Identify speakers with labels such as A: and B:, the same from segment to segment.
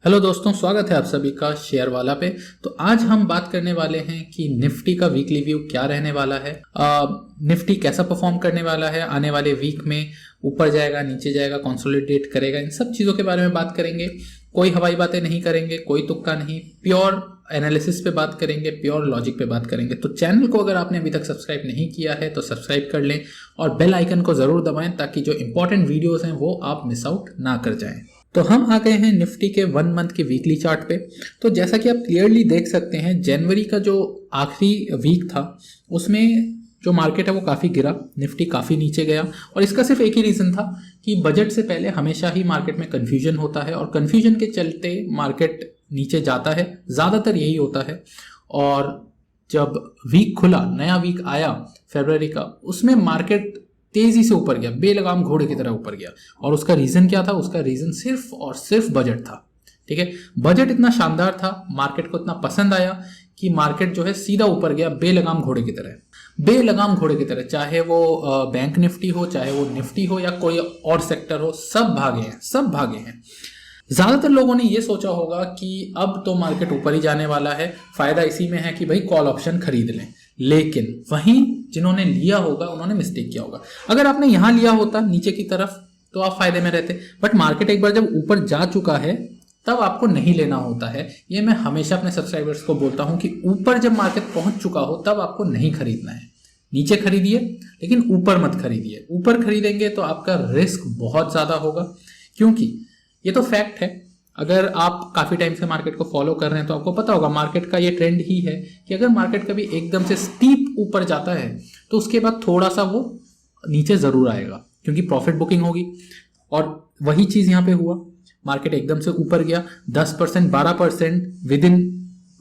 A: Hello दोस्तों, स्वागत है आप सभी का शेयर वाला पे। तो आज हम बात करने वाले हैं कि निफ्टी का वीकली व्यू क्या रहने वाला है। निफ्टी कैसा परफॉर्म करने वाला है आने वाले वीक में, ऊपर जाएगा नीचे जाएगा, कंसोलिडेट करेगा, इन सब चीज़ों के बारे में बात करेंगे। कोई हवाई बातें नहीं करेंगे, कोई तुक्का नहीं, प्योर एनालिसिस पे बात करेंगे, प्योर लॉजिक पे बात करेंगे। तो चैनल को अगर आपने अभी तक सब्सक्राइब नहीं किया है तो सब्सक्राइब कर लें और बेल आइकन को ज़रूर दबाएं ताकि जो इंपॉर्टेंट वीडियोज़ हैं वो आप मिस आउट ना कर जाएं। तो हम आ गए हैं निफ्टी के 1 मंथ के वीकली चार्ट पे। तो जैसा कि आप क्लियरली देख सकते हैं, जनवरी का जो आखिरी वीक था उसमें जो मार्केट है वो काफ़ी गिरा, निफ्टी काफ़ी नीचे गया। और इसका सिर्फ एक ही रीज़न था कि बजट से पहले हमेशा ही मार्केट में कन्फ्यूजन होता है और कन्फ्यूजन के चलते मार्केट नीचे जाता है, ज़्यादातर यही होता है। और जब वीक खुला, नया वीक आया फरवरी का, उसमें मार्केट तेजी से ऊपर गया, बेलगाम घोड़े की तरह ऊपर गया। और उसका रीजन क्या था? उसका रीजन सिर्फ और सिर्फ बजट था। ठीक है, बजट इतना शानदार था, मार्केट को इतना पसंद आया कि मार्केट जो है सीधा ऊपर गया बेलगाम घोड़े की तरह, बेलगाम घोड़े की तरह। चाहे वो बैंक निफ्टी हो, चाहे वो निफ्टी हो या कोई और सेक्टर हो, सब भागे हैं, सब भागे हैं। ज्यादातर लोगों ने ये सोचा होगा कि अब तो मार्केट ऊपर ही जाने वाला है, फायदा इसी में है कि भाई कॉल ऑप्शन खरीद लें। लेकिन वहीं जिन्होंने लिया होगा उन्होंने मिस्टेक किया होगा। अगर आपने यहां लिया होता नीचे की तरफ तो आप फायदे में रहते, बट मार्केट एक बार जब ऊपर जा चुका है तब आपको नहीं लेना होता है। ये मैं हमेशा अपने सब्सक्राइबर्स को बोलता हूं कि ऊपर जब मार्केट पहुंच चुका हो तब आपको नहीं खरीदना है। नीचे खरीदिए लेकिन ऊपर मत खरीदिए। ऊपर खरीदेंगे तो आपका रिस्क बहुत ज्यादा होगा, क्योंकि ये तो फैक्ट है। अगर आप काफ़ी टाइम से मार्केट को फॉलो कर रहे हैं तो आपको पता होगा, मार्केट का ये ट्रेंड ही है कि अगर मार्केट कभी एकदम से स्टीप ऊपर जाता है तो उसके बाद थोड़ा सा वो नीचे ज़रूर आएगा, क्योंकि प्रॉफिट बुकिंग होगी। और वही चीज़ यहाँ पे हुआ, मार्केट एकदम से ऊपर गया 10%, 12% विद इन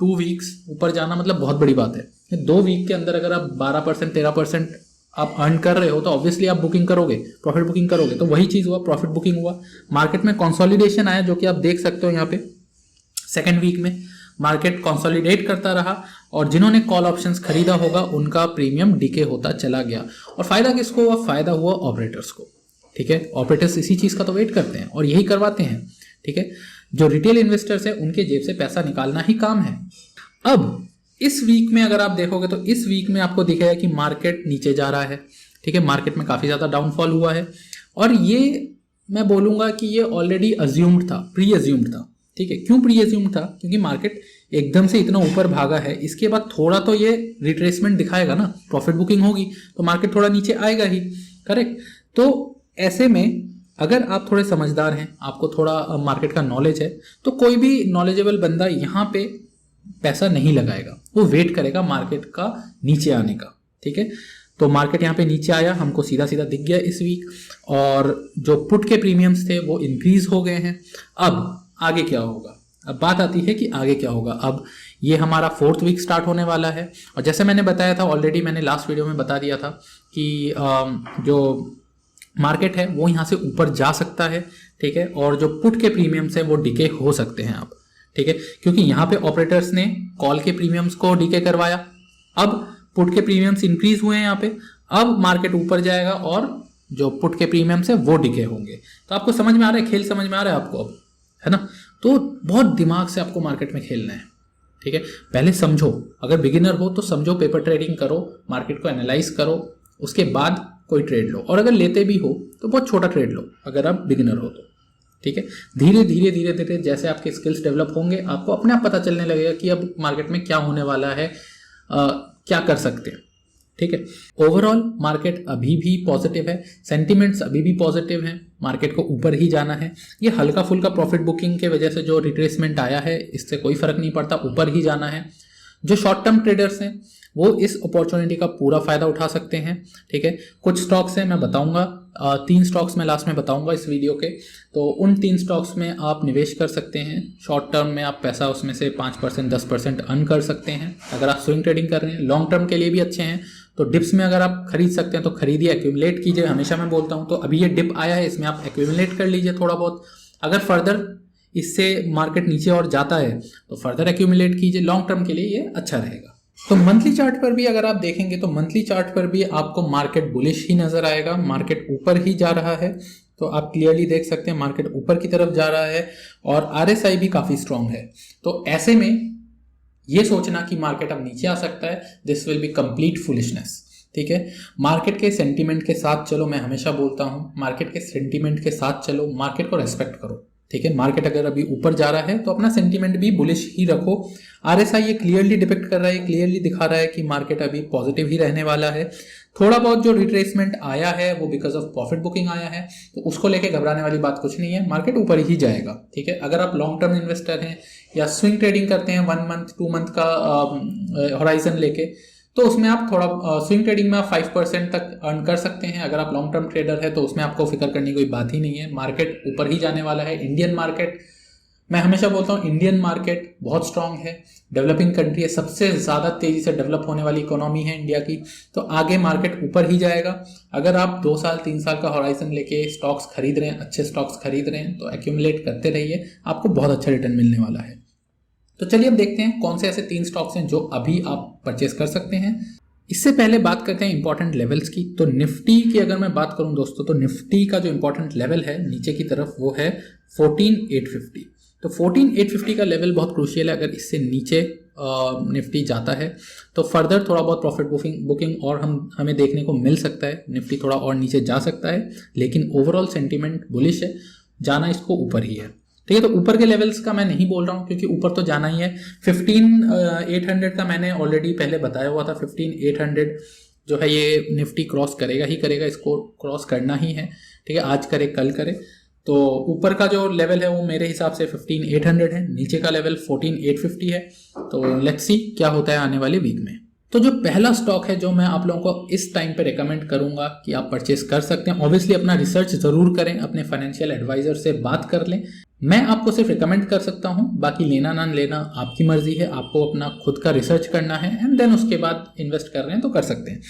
A: 2 वीक्स ऊपर जाना मतलब बहुत बड़ी बात है। 2 वीक के अंदर अगर आप 12%, 13% आप अर्न कर रहे हो तो ऑब्वियसली आप बुकिंग करोगे, प्रॉफिट बुकिंग करोगे। तो वही चीज हुआ, प्रॉफिट बुकिंग हुआ। मार्केट में कंसोलिडेशन आया, जो कि आप देख सकते हो यहाँ पे। सेकेंड वीक में मार्केट कंसोलिडेट करता रहा और जिन्होंने कॉल ऑप्शंस खरीदा होगा उनका प्रीमियम डीके होता चला गया। और फायदा किसको हुआ? फायदा हुआ ऑपरेटर्स को। ठीक है, ऑपरेटर्स इसी चीज का तो वेट करते हैं और यही करवाते हैं। ठीक है, जो रिटेल इन्वेस्टर्स है उनके जेब से पैसा निकालना ही काम है। अब इस वीक में अगर आप देखोगे तो इस वीक में आपको दिखेगा कि मार्केट नीचे जा रहा है। ठीक है, मार्केट में काफी ज्यादा डाउनफॉल हुआ है और ये मैं बोलूंगा कि ये ऑलरेडी अज्यूम्ड था, प्री अज्यूम्ड था। ठीक है, क्यों प्री अज्यूम्ड था? क्योंकि मार्केट एकदम से इतना ऊपर भागा है, इसके बाद थोड़ा तो ये रिट्रेसमेंट दिखाएगा ना, प्रॉफिट बुकिंग होगी तो मार्केट थोड़ा नीचे आएगा ही। करेक्ट। तो ऐसे में अगर आप थोड़े समझदार हैं, आपको थोड़ा मार्केट का नॉलेज है, तो कोई भी नॉलेजेबल बंदा यहाँ पे पैसा नहीं लगाएगा, वो वेट करेगा मार्केट का नीचे आने का। ठीक है, तो मार्केट यहाँ पे नीचे आया, हमको सीधा सीधा दिख गया इस वीक, और जो पुट के प्रीमियम्स थे वो इंक्रीज हो गए हैं। अब आगे क्या होगा? अब बात आती है कि आगे क्या होगा। अब ये हमारा 4th वीक स्टार्ट होने वाला है और जैसे मैंने बताया था ऑलरेडी, मैंने लास्ट वीडियो में बता दिया था कि जो मार्केट है वो यहाँ से ऊपर जा सकता है। ठीक है, और जो पुट के प्रीमियम्स है वो डिके हो सकते हैं आप। ठीक है, क्योंकि यहाँ पे ऑपरेटर्स ने कॉल के प्रीमियम्स को डीके करवाया, अब पुट के प्रीमियम्स इंक्रीज हुए हैं यहाँ पे, अब मार्केट ऊपर जाएगा और जो पुट के प्रीमियम्स है वो डीके होंगे। तो आपको समझ में आ रहा है, खेल समझ में आ रहा है आपको अब, है ना? तो बहुत दिमाग से आपको मार्केट में खेलना है। ठीक है, पहले समझो, अगर बिगिनर हो तो समझो, पेपर ट्रेडिंग करो, मार्केट को एनालाइज करो, उसके बाद कोई ट्रेड लो। और अगर लेते भी हो तो बहुत छोटा ट्रेड लो अगर आप बिगिनर हो तो। ठीक है, धीरे धीरे धीरे धीरे जैसे आपके स्किल्स डेवलप होंगे आपको अपने आप पता चलने लगेगा कि अब मार्केट में क्या होने वाला है, क्या कर सकते हैं। ठीक है, ओवरऑल मार्केट अभी भी पॉजिटिव है, सेंटिमेंट्स अभी भी पॉजिटिव हैं, मार्केट को ऊपर ही जाना है। ये हल्का फुल्का प्रॉफिट बुकिंग के वजह से जो रिट्रेसमेंट आया है इससे कोई फर्क नहीं पड़ता, ऊपर ही जाना है। जो शॉर्ट टर्म ट्रेडर्स हैं वो इस अपॉर्चुनिटी का पूरा फायदा उठा सकते हैं। ठीक है, कुछ स्टॉक्स हैं मैं बताऊंगा, 3 स्टॉक्स मैं लास्ट में बताऊंगा इस वीडियो के, तो उन 3 स्टॉक्स में आप निवेश कर सकते हैं। शॉर्ट टर्म में आप पैसा उसमें से 5%, 10% अर्न कर सकते हैं अगर आप स्विंग ट्रेडिंग कर रहे हैं। लॉन्ग टर्म के लिए भी अच्छे हैं, तो डिप्स में अगर आप खरीद सकते हैं तो खरीदिए, एक्यूमुलेट कीजिए। हमेशा मैं बोलता हूँ, तो अभी ये डिप आया है, इसमें आप एक्यूमुलेट कर लीजिए थोड़ा बहुत। अगर फर्दर इससे मार्केट नीचे और जाता है तो फर्दर एक्यूमुलेट कीजिए, लॉन्ग टर्म के लिए ये अच्छा रहेगा। तो मंथली चार्ट पर भी अगर आप देखेंगे तो मंथली चार्ट पर भी आपको मार्केट बुलिश ही नजर आएगा, मार्केट ऊपर ही जा रहा है। तो आप क्लियरली देख सकते हैं मार्केट ऊपर की तरफ जा रहा है और RSI भी काफी स्ट्रांग है। तो ऐसे में ये सोचना कि मार्केट अब नीचे आ सकता है, this will be complete foolishness. ठीक है, मार्केट के सेंटीमेंट के साथ चलो, मैं हमेशा बोलता हूं मार्केट के सेंटीमेंट के साथ चलो, मार्केट को रेस्पेक्ट करो। ठीक है, मार्केट अगर अभी ऊपर जा रहा है तो अपना सेंटीमेंट भी बुलिश ही रखो। RSI ये क्लियरली डिपिक्ट कर रहा है, क्लियरली दिखा रहा है कि मार्केट अभी पॉजिटिव ही रहने वाला है। थोड़ा बहुत जो रिट्रेसमेंट आया है वो बिकॉज ऑफ प्रॉफिट बुकिंग आया है, तो उसको लेके घबराने वाली बात कुछ नहीं है, मार्केट ऊपर ही जाएगा। ठीक है, अगर आप लॉन्ग टर्म इन्वेस्टर हैं या स्विंग ट्रेडिंग करते हैं 1 मंथ 2 मंथ का होराइजन लेके, तो उसमें आप थोड़ा स्विंग ट्रेडिंग में आप 5% तक अर्न कर सकते हैं। अगर आप लॉन्ग टर्म ट्रेडर है तो उसमें आपको फिक्र करने की कोई बात ही नहीं है, मार्केट ऊपर ही जाने वाला है। इंडियन मार्केट, मैं हमेशा बोलता हूँ इंडियन मार्केट बहुत स्ट्रांग है, डेवलपिंग कंट्री है, सबसे ज़्यादा तेज़ी से डेवलप होने वाली इकोनॉमी है इंडिया की, तो आगे मार्केट ऊपर ही जाएगा। अगर आप 2 साल 3 साल का होराइजन लेके स्टॉक्स खरीद रहे हैं, अच्छे स्टॉक्स खरीद रहे हैं, तो एक्यूमुलेट करते रहिए, आपको बहुत अच्छा रिटर्न मिलने वाला है। तो चलिए अब देखते हैं कौन से ऐसे 3 स्टॉक्स हैं जो अभी आप परचेस कर सकते हैं। इससे पहले बात करते हैं इंपॉर्टेंट लेवल्स की। तो निफ्टी की अगर मैं बात करूं दोस्तों, तो निफ्टी का जो इंपॉर्टेंट लेवल है नीचे की तरफ वो है 14850। तो 14850 का लेवल बहुत क्रूशियल है। अगर इससे नीचे निफ्टी जाता है तो फर्दर थोड़ा बहुत प्रॉफिट बुकिंग और हमें देखने को मिल सकता है, निफ्टी थोड़ा और नीचे जा सकता है, लेकिन ओवरऑल सेंटीमेंट बुलिश है, जाना इसको ऊपर ही है। ठीक है, तो ऊपर के लेवल्स का मैं नहीं बोल रहा हूँ क्योंकि ऊपर तो जाना ही है। 15800 का मैंने ऑलरेडी पहले बताया हुआ था, 15800 जो है ये निफ्टी क्रॉस करेगा ही करेगा, इसको क्रॉस करना ही है। ठीक है, आज करे कल करे। तो ऊपर का जो लेवल है वो मेरे हिसाब से 15800 है, नीचे का लेवल 14850 है। तो लेट्स सी क्या होता है आने वाले वीक में। तो जो पहला स्टॉक है जो मैं आप लोगों को इस टाइम पे रेकमेंड करूंगा कि आप परचेस कर सकते हैं, ऑब्वियसली अपना रिसर्च जरूर करें, अपने फाइनेंशियल एडवाइजर से बात कर लें। मैं आपको सिर्फ रिकमेंड कर सकता हूं, बाकी लेना ना लेना आपकी मर्जी है, आपको अपना खुद का रिसर्च करना है एंड देन उसके बाद इन्वेस्ट कर रहे हैं तो कर सकते हैं।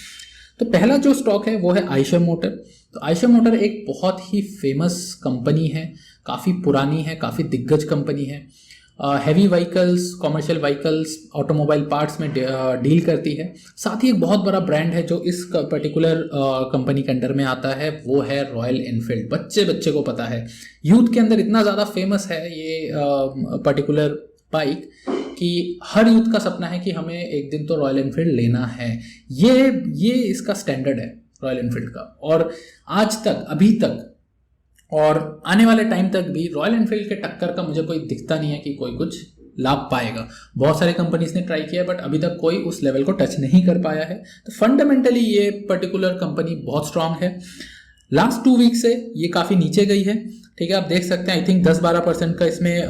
A: तो पहला जो स्टॉक है वो है आयशर मोटर। तो आयशर मोटर एक बहुत ही फेमस कंपनी है, काफ़ी पुरानी है, काफ़ी दिग्गज कंपनी है, heavy vehicles, commercial vehicles, automobile parts में डील करती है। साथ ही एक बहुत बड़ा ब्रांड है जो इस पर्टिकुलर कंपनी के अंडर में आता है, वो है रॉयल एनफील्ड। बच्चे बच्चे को पता है, यूथ के अंदर इतना ज़्यादा फेमस है ये पर्टिकुलर बाइक कि हर यूथ का सपना है कि हमें एक दिन तो रॉयल एनफील्ड लेना है। ये इसका स्टैंडर्ड है रॉयल एनफील्ड का, और आज तक, अभी तक और आने वाले टाइम तक भी रॉयल एनफील्ड के टक्कर का मुझे कोई दिखता नहीं है कि कोई कुछ लाभ पाएगा। बहुत सारे कंपनीज ने ट्राई किया बट अभी तक कोई उस लेवल को टच नहीं कर पाया है। तो फंडामेंटली ये पर्टिकुलर कंपनी बहुत स्ट्रांग है। लास्ट 2 वीक से ये काफ़ी नीचे गई है। ठीक है, आप देख सकते हैं आई थिंक 10-12% का इसमें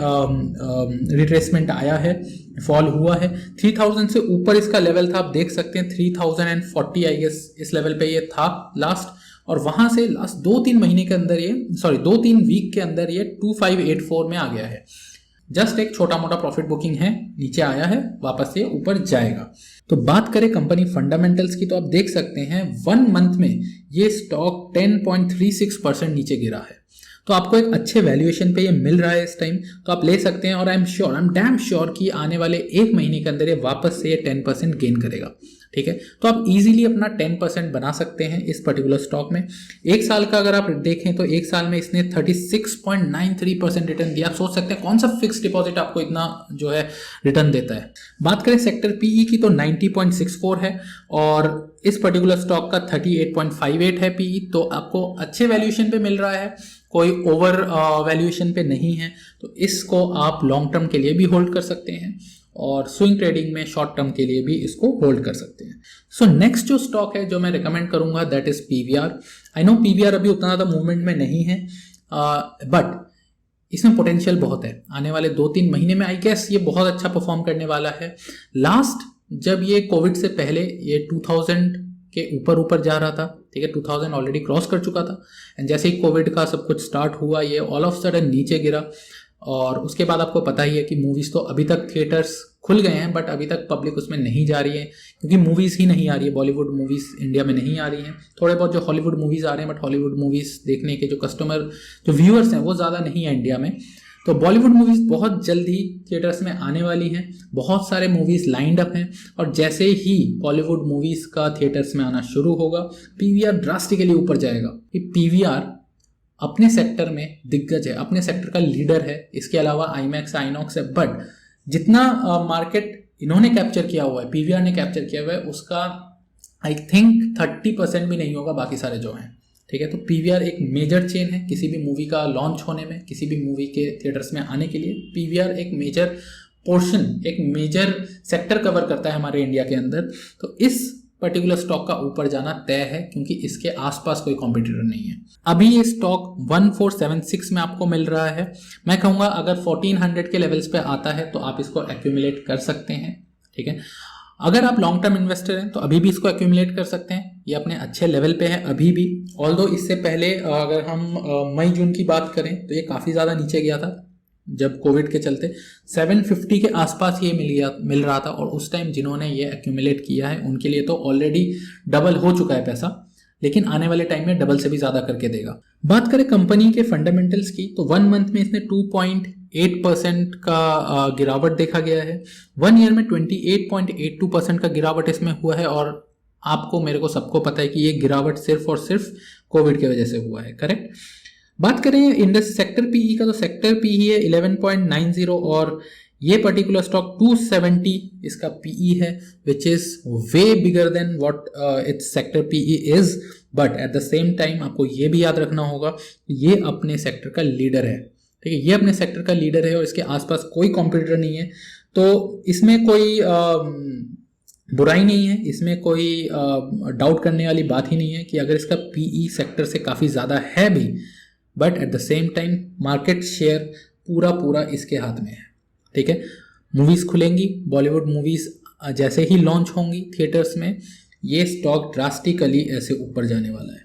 A: रिट्रेसमेंट आया है, फॉल हुआ है। 3000 से ऊपर इसका लेवल था, आप देख सकते हैं 3040 आई गेस इस लेवल पे ये था लास्ट, और वहां से लास्ट 2-3 महीने के अंदर ये 2-3 वीक के अंदर ये 2584 में आ गया है। जस्ट एक छोटा मोटा प्रॉफिट बुकिंग है, नीचे आया है, वापस ये ऊपर जाएगा। तो बात करें कंपनी फंडामेंटल्स की, तो आप देख सकते हैं 1 मंथ में ये स्टॉक 10.36% नीचे गिरा है। तो आपको एक अच्छे वैल्यूएशन पे ये मिल रहा है इस टाइम, तो आप ले सकते हैं। और आई एम डैम श्योर कि आने वाले 1 महीने के अंदर ये वापस से ये 10% गेन करेगा। ठीक है, तो आप इजीली अपना 10% बना सकते हैं इस पर्टिकुलर स्टॉक में। 1 साल का अगर आप देखें तो 1 साल में इसने 36.93% रिटर्न दिया। आप सोच सकते हैं कौन सा फिक्स डिपॉजिट आपको इतना जो है रिटर्न देता है। बात करें सेक्टर पीई की तो 90.64 है और इस पर्टिकुलर स्टॉक का 38.58 है पीई। तो आपको अच्छे वैल्यूएशन पे मिल रहा है, कोई ओवर वैल्यूएशन पे नहीं है। तो इसको आप लॉन्ग टर्म के लिए भी होल्ड कर सकते हैं और स्विंग ट्रेडिंग में शॉर्ट टर्म के लिए भी इसको होल्ड कर सकते हैं। सो नेक्स्ट जो स्टॉक है जो मैं रिकमेंड करूंगा that is PVR. I know PVR अभी उतना ज़्यादा मूवमेंट में नहीं है, बट इसमें पोटेंशियल बहुत है। आने वाले 2-3 महीने में आई गेस ये बहुत अच्छा परफॉर्म करने वाला है। लास्ट जब ये कोविड से पहले ये 2000 के ऊपर जा रहा था, ठीक है, 2000 ऑलरेडी क्रॉस कर चुका था, एंड जैसे ही कोविड का सब कुछ स्टार्ट हुआ ये ऑल ऑफ सडन नीचे गिरा। और उसके बाद आपको पता ही है कि मूवीज़ तो अभी तक थिएटर्स खुल गए हैं बट अभी तक पब्लिक उसमें नहीं जा रही है क्योंकि मूवीज़ ही नहीं आ रही है। बॉलीवुड मूवीज़ इंडिया में नहीं आ रही हैं, थोड़े बहुत जो हॉलीवुड मूवीज़ आ रहे हैं बट हॉलीवुड मूवीज़ देखने के जो कस्टमर, जो व्यूअर्स हैं वो ज़्यादा नहीं है इंडिया में। तो बॉलीवुड मूवीज़ बहुत जल्द ही थिएटर्स में आने वाली हैं, बहुत सारे मूवीज़ लाइंड अप हैं, और जैसे ही बॉलीवुड मूवीज़ का थिएटर्स में आना शुरू होगा पीवीआर ड्रास्टिकली ऊपर जाएगा। पीवीआर अपने सेक्टर में दिग्गज है, अपने सेक्टर का लीडर है। इसके अलावा आईमैक्स, आइनॉक्स है, बट जितना मार्केट इन्होंने कैप्चर किया हुआ है, पीवीआर ने कैप्चर किया हुआ है, उसका आई थिंक 30% भी नहीं होगा बाकी सारे जो हैं। ठीक है, तो पीवीआर एक मेजर चेन है। किसी भी मूवी का लॉन्च होने में, किसी भी मूवी के थिएटर्स में आने के लिए पीवीआर एक मेजर पोर्शन, एक मेजर सेक्टर कवर करता है हमारे इंडिया के अंदर। तो इस पर्टिकुलर स्टॉक का ऊपर जाना तय है, क्योंकि इसके आसपास कोई कॉम्पिटिटर नहीं है। अभी ये स्टॉक 1476 में आपको मिल रहा है। मैं कहूँगा अगर 1400 के लेवल्स पे आता है तो आप इसको एक्यूमुलेट कर सकते हैं। ठीक है, अगर आप लॉन्ग टर्म इन्वेस्टर हैं तो अभी भी इसको एक्यूमुलेट कर सकते हैं, ये अपने अच्छे लेवल पे है अभी भी। ऑल्दो इससे पहले अगर हम मई जून की बात करें तो ये काफ़ी ज़्यादा नीचे गया था, जब कोविड के चलते 750 के आसपास ये मिल रहा था। और उस टाइम जिन्होंने ये एक्यूमुलेट किया है उनके लिए तो ऑलरेडी डबल हो चुका है पैसा, लेकिन आने वाले टाइम में डबल से भी ज़्यादा करके देगा। बात करें कंपनी के फंडामेंटल्स की तो 1 मंथ में इसने 2.8% का गिरावट देखा गया है। 1 ईयर में 28.82% का गिरावट इसमें हुआ है। और आपको, मेरे को, सबको पता है कि ये गिरावट सिर्फ और सिर्फ कोविड की वजह से हुआ है, करेक्ट। बात करें इंडस्ट्री सेक्टर पीई का तो सेक्टर पीई है 11.90 और ये पर्टिकुलर स्टॉक 270 इसका पीई है, which is way bigger than what its sector PE is. But at the same time आपको ये भी याद रखना होगा ये अपने सेक्टर का लीडर है। ठीक है, ये अपने सेक्टर का लीडर है और इसके आसपास कोई कॉम्पिटिटर नहीं है। तो इसमें कोई बुराई नहीं है, इसमें कोई डाउट करने वाली बात ही नहीं है कि अगर इसका पीई सेक्टर से काफ़ी ज़्यादा है भी, but at the same time market share पूरा इसके हाथ में है। ठीक है, मूवीज़ खुलेंगी, बॉलीवुड मूवीज़ जैसे ही लॉन्च होंगी थिएटर्स में, ये स्टॉक ड्रास्टिकली ऐसे ऊपर जाने वाला है।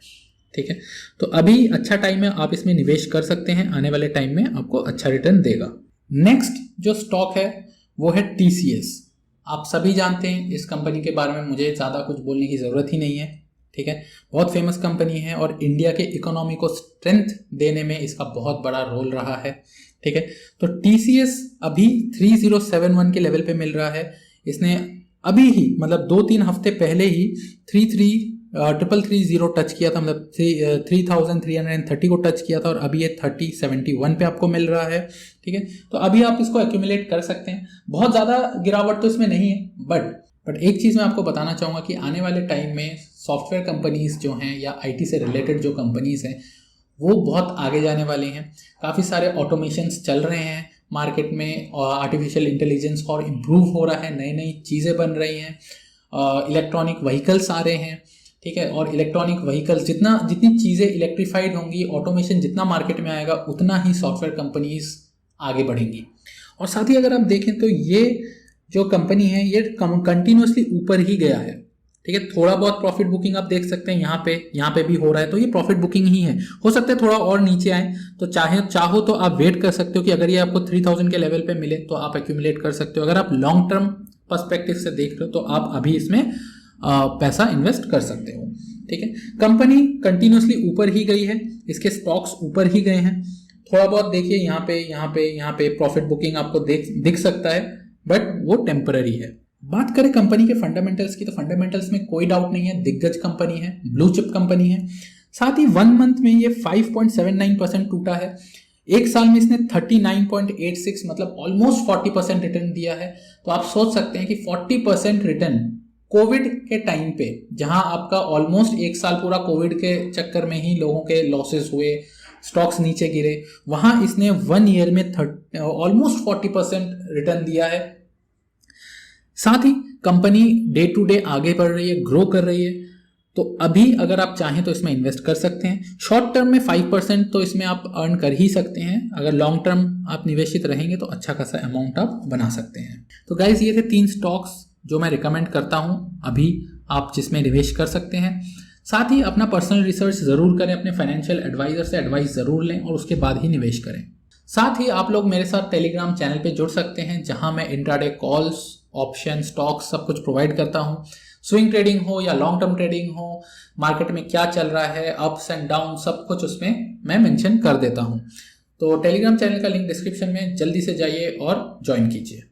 A: ठीक है, तो अभी अच्छा टाइम है, आप इसमें निवेश कर सकते हैं, आने वाले टाइम में आपको अच्छा रिटर्न देगा। नेक्स्ट जो स्टॉक है वो है टीसीएस। आप सभी जानते हैं इस कंपनी के बारे में, मुझे ज़्यादा कुछ बोलने की ज़रूरत ही नहीं है। ठीक है, बहुत फेमस कंपनी है और इंडिया के इकोनॉमी को स्ट्रेंथ देने में इसका बहुत बड़ा रोल रहा है। ठीक है, तो टीसीएस अभी 3071 के लेवल पे मिल रहा है। इसने अभी ही, मतलब 2-3 हफ्ते पहले ही 3330 टच किया था, मतलब 3330 को टच किया था और अभी ये 3071 पे आपको मिल रहा है। ठीक है, तो अभी आप इसको एक्यूमुलेट कर सकते हैं। बहुत ज़्यादा गिरावट तो इसमें नहीं है, बट एक चीज़ मैं आपको बताना चाहूँगा कि आने वाले टाइम में सॉफ्टवेयर कंपनीज जो हैं या आईटी से रिलेटेड जो कंपनीज हैं वो बहुत आगे जाने वाले हैं। काफ़ी सारे ऑटोमेशंस चल रहे हैं मार्केट में, आर्टिफिशियल इंटेलिजेंस और इम्प्रूव हो रहा है, नई नई चीज़ें बन रही हैं, इलेक्ट्रॉनिक व्हीकल्स आ रहे हैं। ठीक है, और इलेक्ट्रॉनिक व्हीकल्स जितनी चीज़ें इलेक्ट्रीफाइड होंगी, ऑटोमेशन जितना मार्केट में आएगा, उतना ही सॉफ्टवेयर कंपनीज आगे बढ़ेंगी। और साथ ही अगर आप देखें तो ये जो कंपनी है ये कंटिन्यूसली ऊपर ही गया है। ठीक है, थोड़ा बहुत प्रॉफिट बुकिंग आप देख सकते हैं यहाँ पे भी हो रहा है, तो ये प्रॉफिट बुकिंग ही है। हो सकता है थोड़ा और नीचे आए, तो चाहो तो आप वेट कर सकते हो कि अगर ये आपको 3000 के लेवल पे मिले तो आप एक्यूमुलेट कर सकते हो। अगर आप लॉन्ग टर्म पर्सपेक्टिव से देख रहे हो तो आप अभी इसमें पैसा इन्वेस्ट कर सकते हो। ठीक है, कंपनी कंटिन्यूसली ऊपर ही गई है, इसके स्टॉक्स ऊपर ही गए हैं। थोड़ा बहुत देखिए यहाँ पे प्रॉफिट बुकिंग आपको दिख सकता है, बट वो टेम्पररी है। बात करें कंपनी के फंडामेंटल्स की तो फंडामेंटल्स में कोई डाउट नहीं है, दिग्गज कंपनी है, ब्लू चिप कंपनी है। साथ ही 1 मंथ में ये 5.79% टूटा है। एक साल में इसने 39.86 मतलब ऑलमोस्ट 40% रिटर्न दिया है। तो आप सोच सकते हैं कि 40% रिटर्न कोविड के टाइम पे, जहां आपका ऑलमोस्ट एक साल पूरा कोविड के चक्कर में ही लोगों के लॉसेस हुए, स्टॉक्स नीचे गिरे, वहां इसने 1 ईयर में ऑलमोस्ट 40% रिटर्न दिया है। साथ ही कंपनी डे टू डे आगे बढ़ रही है, ग्रो कर रही है। तो अभी अगर आप चाहें तो इसमें इन्वेस्ट कर सकते हैं। शॉर्ट टर्म में 5% तो इसमें आप अर्न कर ही सकते हैं। अगर लॉन्ग टर्म आप निवेशित रहेंगे तो अच्छा खासा अमाउंट आप बना सकते हैं। तो गाइज ये थे 3 स्टॉक्स जो मैं रिकमेंड करता हूं अभी आप जिसमें निवेश कर सकते हैं। साथ ही अपना पर्सनल रिसर्च जरूर करें, अपने फाइनेंशियल एडवाइजर से एडवाइस जरूर लें और उसके बाद ही निवेश करें। साथ ही आप लोग मेरे साथ टेलीग्राम चैनल पे जुड़ सकते हैं, जहां मैं इंट्राडे कॉल्स, ऑप्शन, स्टॉक्स सब कुछ प्रोवाइड करता हूं। स्विंग ट्रेडिंग हो या लॉन्ग टर्म ट्रेडिंग हो, मार्केट में क्या चल रहा है, अप्स एंड डाउन, सब कुछ उसमें मैं मेंशन कर देता हूं। तो टेलीग्राम चैनल का लिंक डिस्क्रिप्शन में, जल्दी से जाइए और ज्वाइन कीजिए।